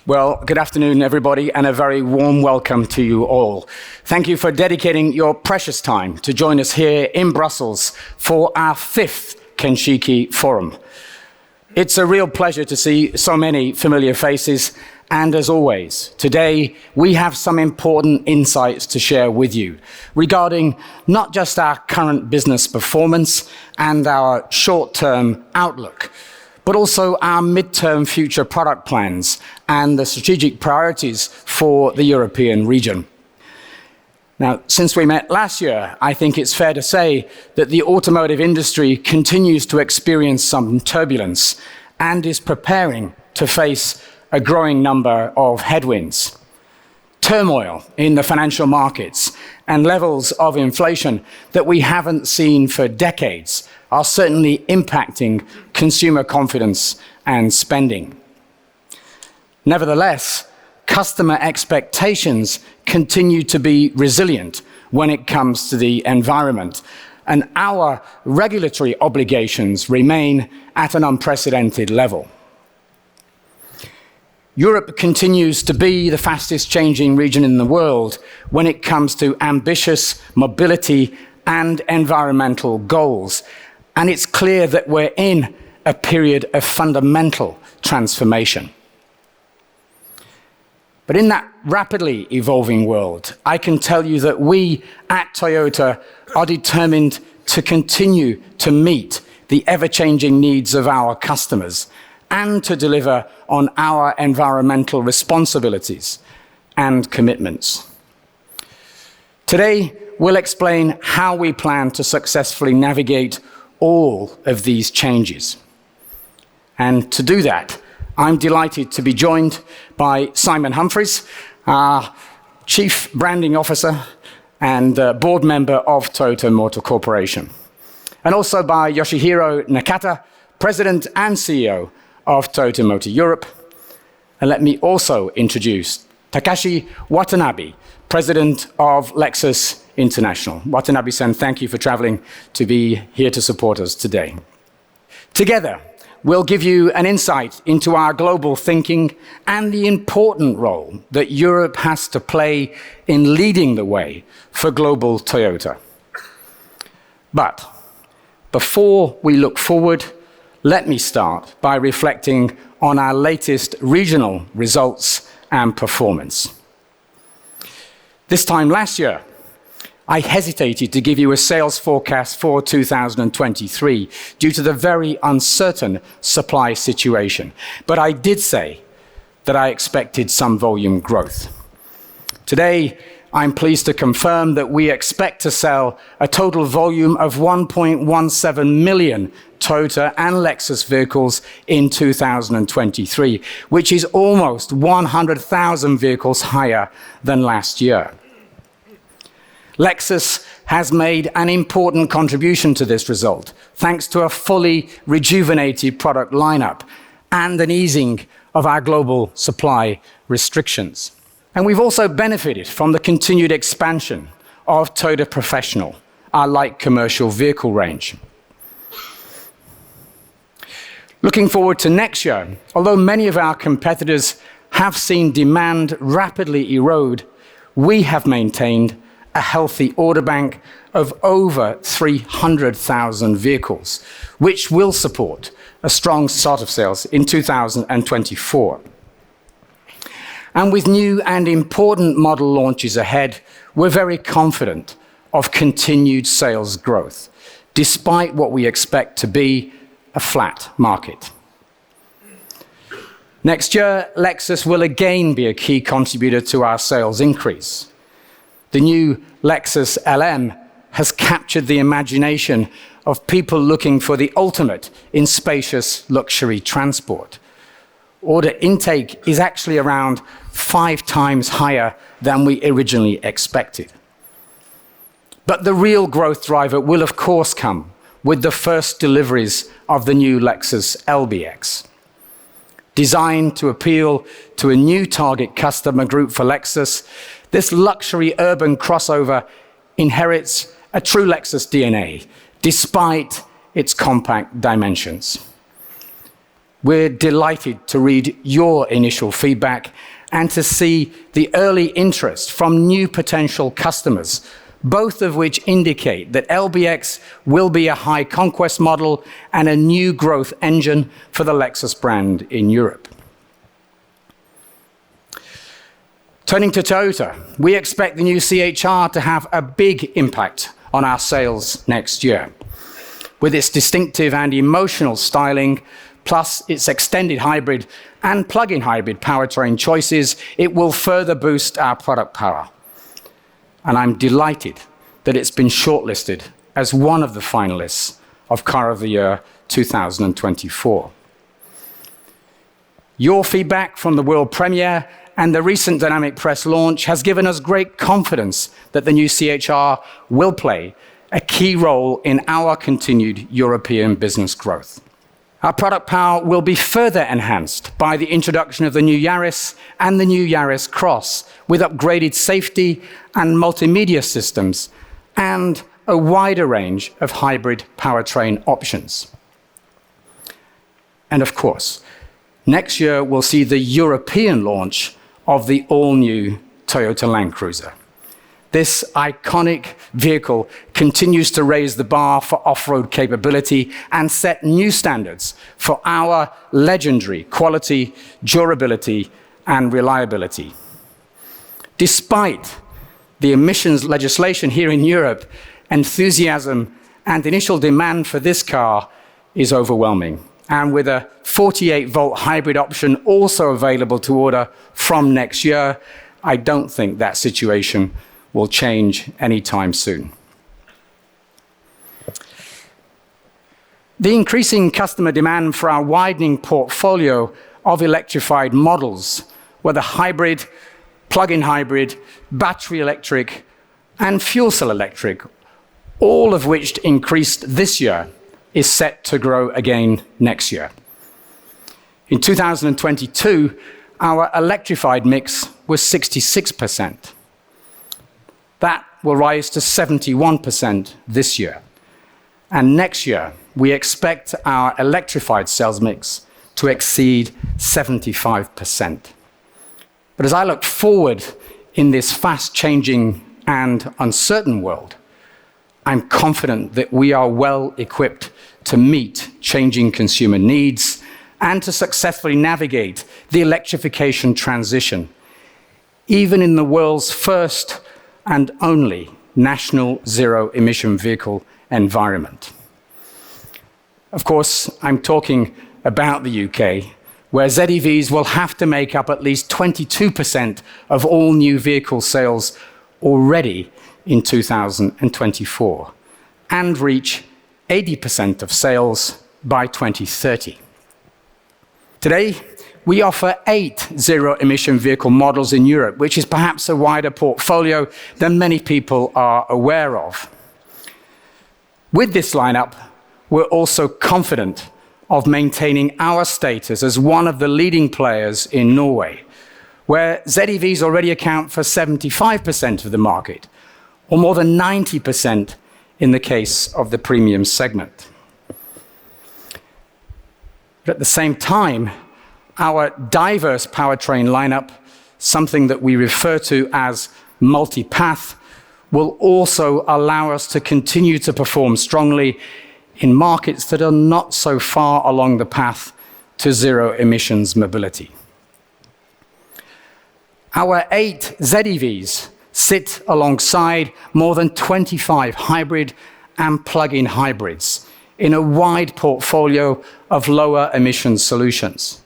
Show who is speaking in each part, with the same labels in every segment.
Speaker 1: Well, good afternoon, everybody, and a very warm welcome to you all. Thank you for dedicating your precious time to join us here in Brussels for our 5th Kenshiki Forum. It's a real pleasure to see so many familiar faces, and as always, today we have some important insights to share with you regarding not just our current business performance and our short-term outlook, but also our midterm future product plans and the strategic priorities for the European region. Now, since we met last year, I think it's fair to say that the automotive industry continues to experience some turbulence and is preparing to face a growing number of headwinds. Turmoil in the financial markets and levels of inflation that we haven't seen for decades are certainly impacting consumer confidence and spending. Nevertheless, customer expectations continue to be resilient when it comes to the environment, and our regulatory obligations remain at an unprecedented level. Europe continues to be the fastest changing region in the world when it comes to ambitious mobility and environmental goals. And it's clear that we're in a period of fundamental transformation. But in that rapidly evolving world, I can tell you that we at Toyota are determined to continue to meet the ever-changing needs of our customers and to deliver on our environmental responsibilities and commitments. Today, we'll explain how we plan to successfully navigate all of these changes. And to do that, I'm delighted to be joined by Simon Humphries, our Chief Branding Officer and board member of Toyota Motor Corporation, and also by Yoshihiro Nakata, President and CEO of Toyota Motor Europe. And let me also introduce Takashi Watanabe, President of Lexus International. Watanabe-san, thank you for traveling to be here to support us today. Together, we'll give you an insight into our global thinking and the important role that Europe has to play in leading the way for global Toyota. But before we look forward, let me start by reflecting on our latest regional results and performance. This time last year, I hesitated to give you a sales forecast for 2023 due to the very uncertain supply situation, but I did say that I expected some volume growth. Today, I'm pleased to confirm that we expect to sell a total volume of 1.17 million Toyota and Lexus vehicles in 2023, which is almost 100,000 vehicles higher than last year. Lexus has made an important contribution to this result, thanks to a fully rejuvenated product lineup and an easing of our global supply restrictions. And we've also benefited from the continued expansion of Toyota Professional, our light commercial vehicle range. Looking forward to next year, although many of our competitors have seen demand rapidly erode, we have maintained a healthy order bank of over 300,000 vehicles, which will support a strong start of sales in 2024. And with new and important model launches ahead, we're very confident of continued sales growth, despite what we expect to be a flat market. Next year, Lexus will again be a key contributor to our sales increase. The new Lexus LM has captured the imagination of people looking for the ultimate in spacious luxury transport. Order intake is actually around 5 times higher than we originally expected. But the real growth driver will, of course, come with the first deliveries of the new Lexus LBX. Designed to appeal to a new target customer group for Lexus, this luxury urban crossover inherits a true Lexus DNA, despite its compact dimensions. We're delighted to read your initial feedback and to see the early interest from new potential customers, both of which indicate that LBX will be a high conquest model and a new growth engine for the Lexus brand in Europe. Turning to Toyota, we expect the new CHR to have a big impact on our sales next year. With its distinctive and emotional styling, plus its extended hybrid and plug-in hybrid powertrain choices, it will further boost our product power. And I'm delighted that it's been shortlisted as one of the finalists of Car of the Year 2024. Your feedback from the world premiere and the recent dynamic press launch has given us great confidence that the new CHR will play a key role in our continued European business growth. Our product power will be further enhanced by the introduction of the new Yaris and the new Yaris Cross, with upgraded safety and multimedia systems and a wider range of hybrid powertrain options. And of course, next year we'll see the European launch of the all-new Toyota Land Cruiser. This iconic vehicle continues to raise the bar for off-road capability and set new standards for our legendary quality, durability, and reliability. Despite the emissions legislation here in Europe, enthusiasm and initial demand for this car is overwhelming. And with a 48-volt hybrid option also available to order from next year, I don't think that situation will change anytime soon. The increasing customer demand for our widening portfolio of electrified models, whether hybrid, plug-in hybrid, battery electric, and fuel cell electric, all of which increased this year, is set to grow again next year. In 2022, our electrified mix was 66%. That will rise to 71% this year. And next year, we expect our electrified sales mix to exceed 75%. But as I look forward in this fast-changing and uncertain world, I'm confident that we are well equipped to meet changing consumer needs and to successfully navigate the electrification transition, even in the world's first and only national zero-emission vehicle environment. Of course, I'm talking about the UK, where ZEVs will have to make up at least 22% of all new vehicle sales already in 2024, and reach 80% of sales by 2030. Today, we offer 8 zero-emission vehicle models in Europe, which is perhaps a wider portfolio than many people are aware of. With this lineup, we're also confident of maintaining our status as one of the leading players in Norway, where ZEVs already account for 75% of the market, or more than 90% in the case of the premium segment. But at the same time, our diverse powertrain lineup, something that we refer to as multi-path, will also allow us to continue to perform strongly in markets that are not so far along the path to zero emissions mobility. Our 8 ZEVs sit alongside more than 25 hybrid and plug-in hybrids in a wide portfolio of lower emission solutions.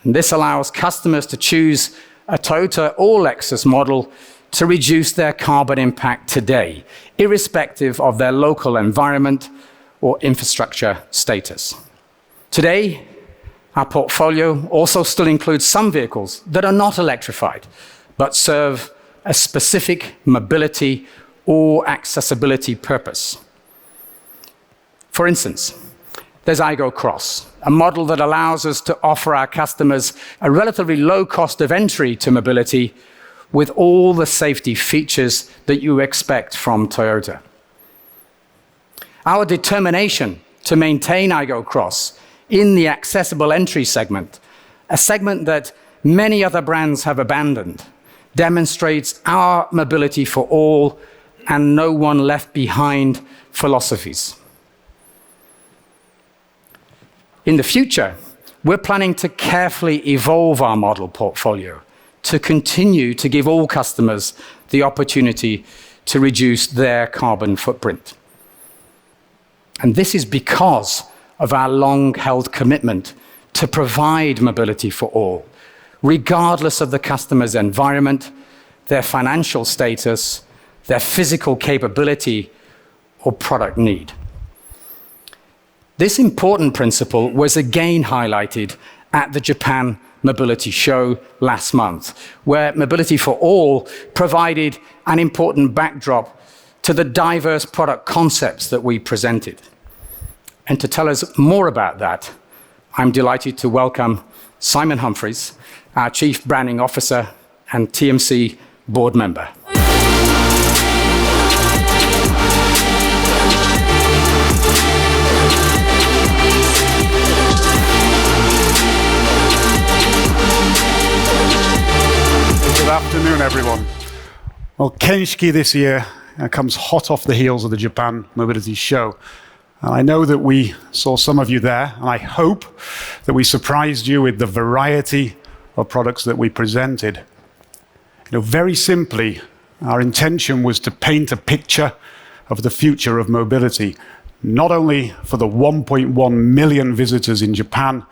Speaker 1: And this allows customers to choose a Toyota or Lexus model to reduce their carbon impact today, irrespective of their local environment or infrastructure status. Today, our portfolio also still includes some vehicles that are not electrified, but serve a specific mobility or accessibility purpose. For instance, there's Aygo Cross, a model that allows us to offer our customers a relatively low cost of entry to mobility with all the safety features that you expect from Toyota. Our determination to maintain Aygo Cross in the accessible entry segment, a segment that many other brands have abandoned, demonstrates our mobility for all and no one left behind philosophies. In the future, we're planning to carefully evolve our model portfolio to continue to give all customers the opportunity to reduce their carbon footprint. And this is because of our long-held commitment to provide mobility for all, regardless of the customer's environment, their financial status, their physical capability, or product need. This important principle was again highlighted at the Japan Mobility Show last month, where Mobility for All provided an important backdrop to the diverse product concepts that we presented. And to tell us more about that, I'm delighted to welcome Simon Humphries, our Chief Branding Officer and TMC board member.
Speaker 2: Good afternoon, everyone. Well, Kenshiki this year comes hot off the heels of the Japan Mobility Show. And I know that we saw some of you there, and I hope that we surprised you with the variety of products that we presented. Very simply, our intention was to paint a picture of the future of mobility, not only for the 1.1 million visitors in Japan,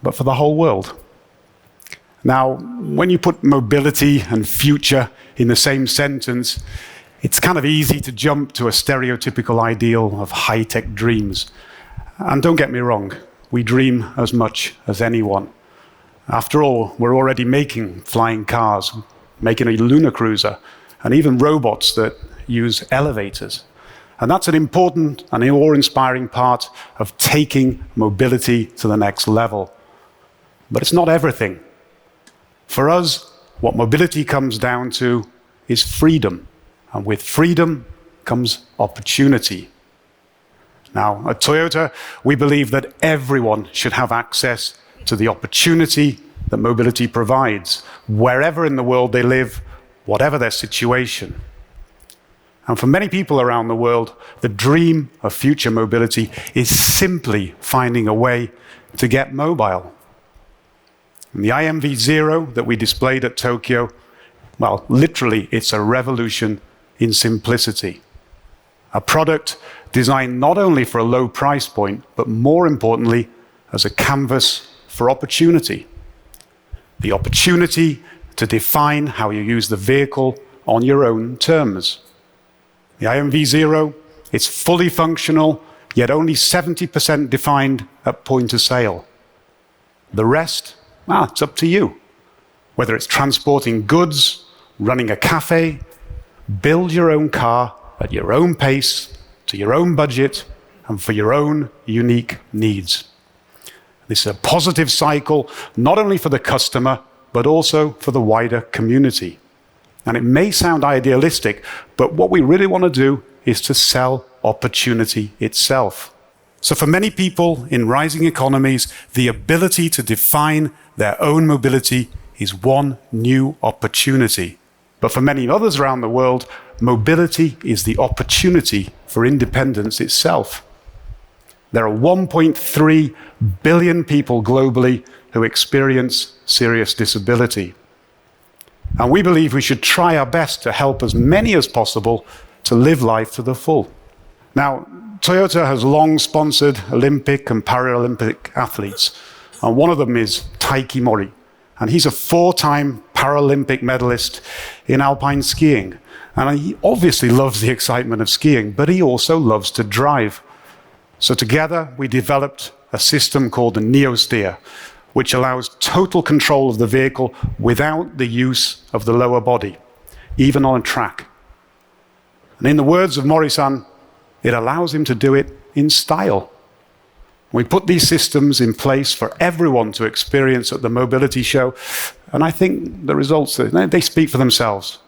Speaker 2: but for the whole world. Now, when you put mobility and future in the same sentence, it's kind of easy to jump to a stereotypical ideal of high-tech dreams. And don't get me wrong, we dream as much as anyone. After all, we're already making flying cars, making a lunar cruiser, and even robots that use elevators. And that's an important and awe-inspiring part of taking mobility to the next level. But it's not everything. For us, what mobility comes down to is freedom. And with freedom comes opportunity. Now, at Toyota, we believe that everyone should have access to the opportunity that mobility provides, wherever in the world they live, whatever their situation. And for many people around the world, the dream of future mobility is simply finding a way to get mobile. And the IMV0 that we displayed at Tokyo, well, literally, it's a revolution in simplicity. A product designed not only for a low price point, but more importantly, as a canvas for opportunity. The opportunity to define how you use the vehicle on your own terms. The IMV0, it's fully functional, yet only 70% defined at point of sale. The rest, it's up to you. Whether it's transporting goods, running a cafe, build your own car at your own pace, to your own budget, and for your own unique needs. This is a positive cycle, not only for the customer, but also for the wider community. And it may sound idealistic, but what we really want to do is to sell opportunity itself. So for many people in rising economies, the ability to define their own mobility is one new opportunity. But for many others around the world, mobility is the opportunity for independence itself. There are 1.3 billion people globally who experience serious disability. And we believe we should try our best to help as many as possible to live life to the full. Now, Toyota has long sponsored Olympic and Paralympic athletes, and one of them is Taiki Mori, and he's a 4-time Paralympic medalist in alpine skiing. And he obviously loves the excitement of skiing, but he also loves to drive. So together, we developed a system called the NeoSteer, which allows total control of the vehicle without the use of the lower body, even on a track. And in the words of Mori-san, it allows him to do it in style. We put these systems in place for everyone to experience at the Mobility Show, and I think the results, they speak for themselves.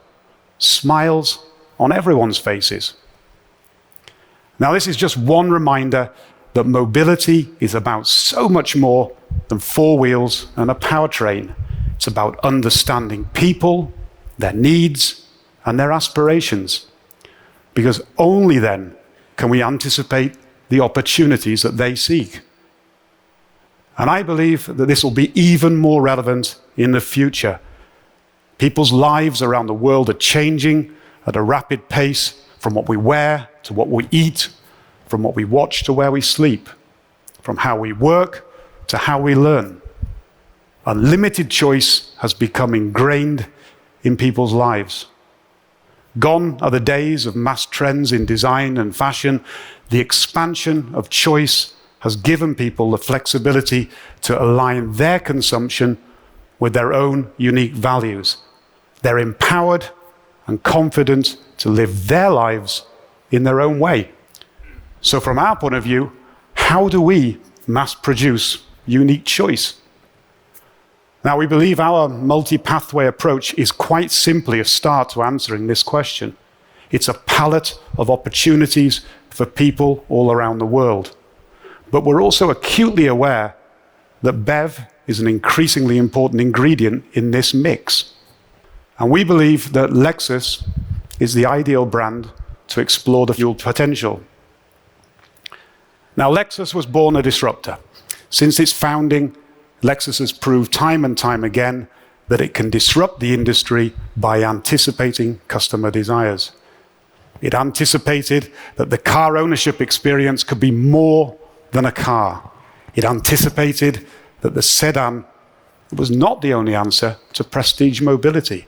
Speaker 2: Smiles on everyone's faces. Now, this is just one reminder that mobility is about so much more than four wheels and a powertrain. It's about understanding people, their needs, and their aspirations. Because only then can we anticipate the opportunities that they seek. And I believe that this will be even more relevant in the future. People's lives around the world are changing at a rapid pace, from what we wear to what we eat, from what we watch to where we sleep, from how we work to how we learn. Unlimited choice has become ingrained in people's lives. Gone are the days of mass trends in design and fashion. The expansion of choice has given people the flexibility to align their consumption with their own unique values. They're empowered and confident to live their lives in their own way. So from our point of view, how do we mass produce unique choice? Now, we believe our multi-pathway approach is quite simply a start to answering this question. It's a palette of opportunities for people all around the world. But we're also acutely aware that BEV is an increasingly important ingredient in this mix. And we believe that Lexus is the ideal brand to explore the full potential. Now, Lexus was born a disruptor. Since its founding, Lexus has proved time and time again that it can disrupt the industry by anticipating customer desires. It anticipated that the car ownership experience could be more than a car. It anticipated that the sedan was not the only answer to prestige mobility.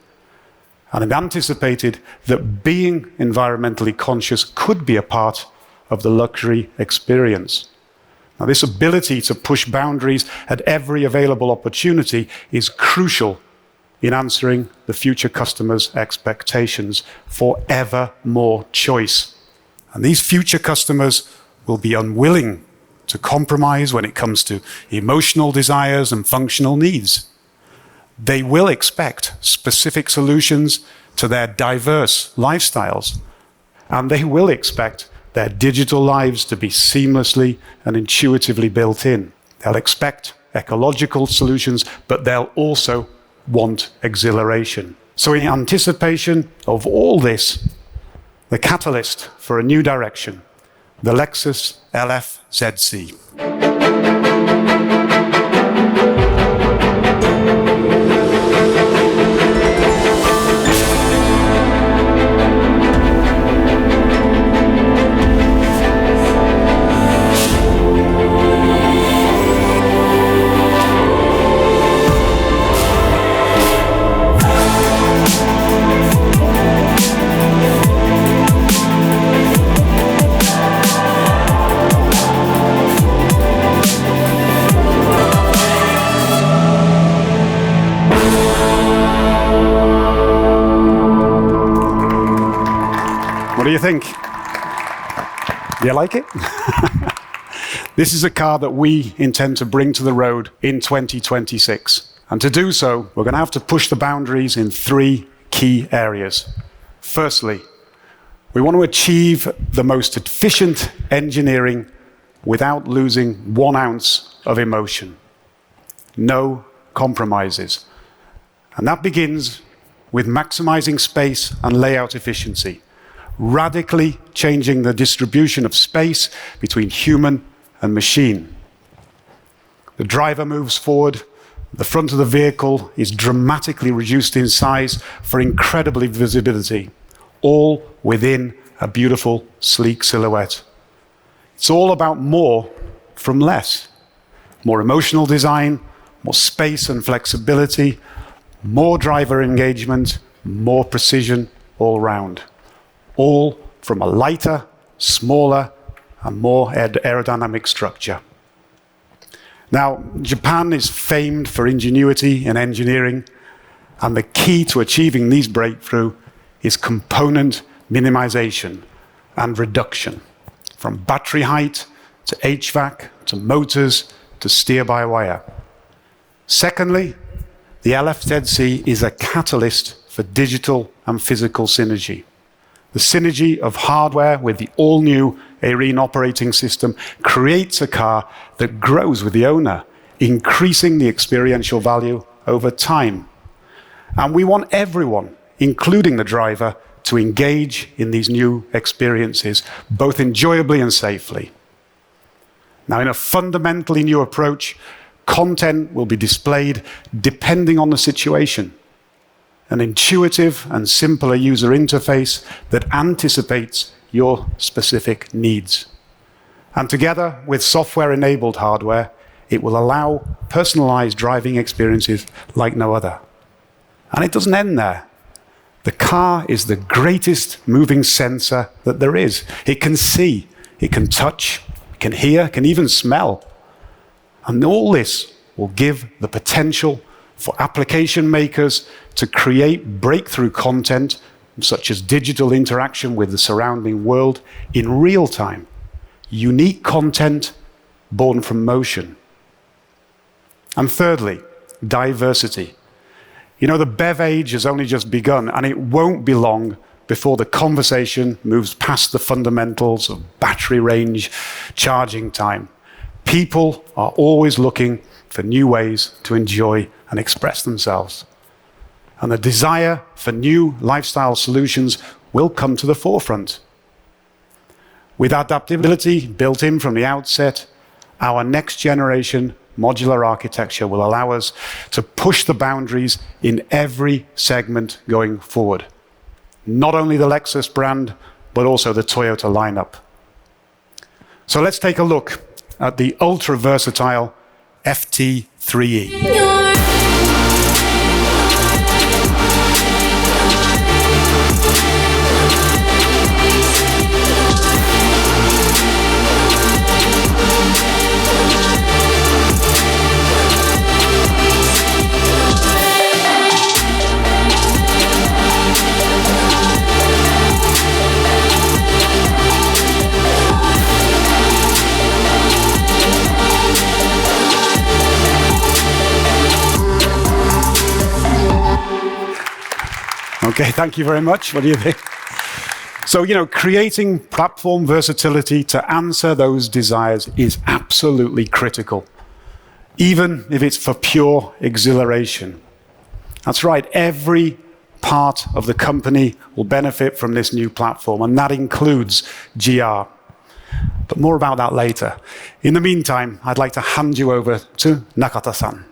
Speaker 2: And it anticipated that being environmentally conscious could be a part of the luxury experience. Now, this ability to push boundaries at every available opportunity is crucial in answering the future customers' expectations for ever more choice. And these future customers will be unwilling to compromise when it comes to emotional desires and functional needs. They will expect specific solutions to their diverse lifestyles, and they will expect their digital lives to be seamlessly and intuitively built in. They'll expect ecological solutions, but they'll also want exhilaration. So in anticipation of all this, the catalyst for a new direction, the Lexus LF ZC. What do you think? Do you like it? This is a car that we intend to bring to the road in 2026. And to do so, we're going to have to push the boundaries in three key areas. Firstly, we want to achieve the most efficient engineering without losing 1 ounce of emotion. No compromises. And that begins with maximizing space and layout efficiency, radically changing the distribution of space between human and machine. The driver moves forward, the front of the vehicle is dramatically reduced in size for incredible visibility, all within a beautiful, sleek silhouette. It's all about more from less. More emotional design, more space and flexibility, more driver engagement, more precision all round. All from a lighter, smaller, and more aerodynamic structure. Now, Japan is famed for ingenuity in engineering, and the key to achieving these breakthroughs is component minimization and reduction, from battery height to HVAC to motors to steer-by-wire. Secondly, the LFZC is a catalyst for digital and physical synergy. The synergy of hardware with the all-new Arene operating system creates a car that grows with the owner, increasing the experiential value over time. And we want everyone, including the driver, to engage in these new experiences, both enjoyably and safely. Now, in a fundamentally new approach, content will be displayed depending on the situation. An intuitive and simpler user interface that anticipates your specific needs. And together with software-enabled hardware, it will allow personalized driving experiences like no other. And it doesn't end there. The car is the greatest moving sensor that there is. It can see, it can touch, it can hear, it can even smell. And all this will give the potential for application makers to create breakthrough content, such as digital interaction with the surrounding world in real time. Unique content born from motion. And thirdly, diversity. You know, the BEV age has only just begun, and it won't be long before the conversation moves past the fundamentals of battery range, charging time. People are always looking for new ways to enjoy and express themselves. And the desire for new lifestyle solutions will come to the forefront. With adaptability built in from the outset, our next generation modular architecture will allow us to push the boundaries in every segment going forward. Not only the Lexus brand, but also the Toyota lineup. So let's take a look at the ultra-versatile FT3E. Okay, thank you very much. What do you think? So, you know, creating platform versatility to answer those desires is absolutely critical, even if it's for pure exhilaration. That's right, every part of the company will benefit from this new platform, and that includes GR. But more about that later. In the meantime, I'd like to hand you over to Nakata-san.